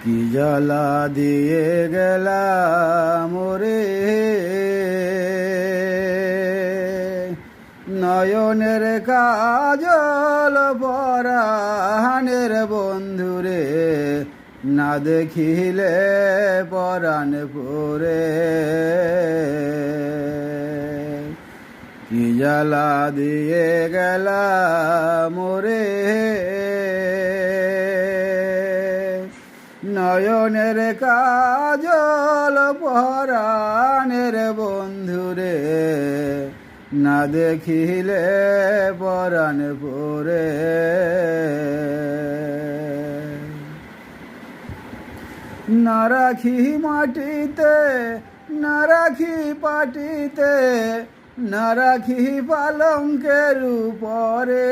কি জ্বালা দিয়ে গেলাম রে নয়নের কাজল পরাণের বন্ধুরে না দেখিলে পরাণ পুরে কি জ্বালা দিয়ে গেলাম রে নয়নের কাজল পরাণের বন্ধুরে না দেখিলে পরাণ পুরে না রাখি মাটিতে না রাখি পাটিতে না রাখি পালঙ্কের উপরে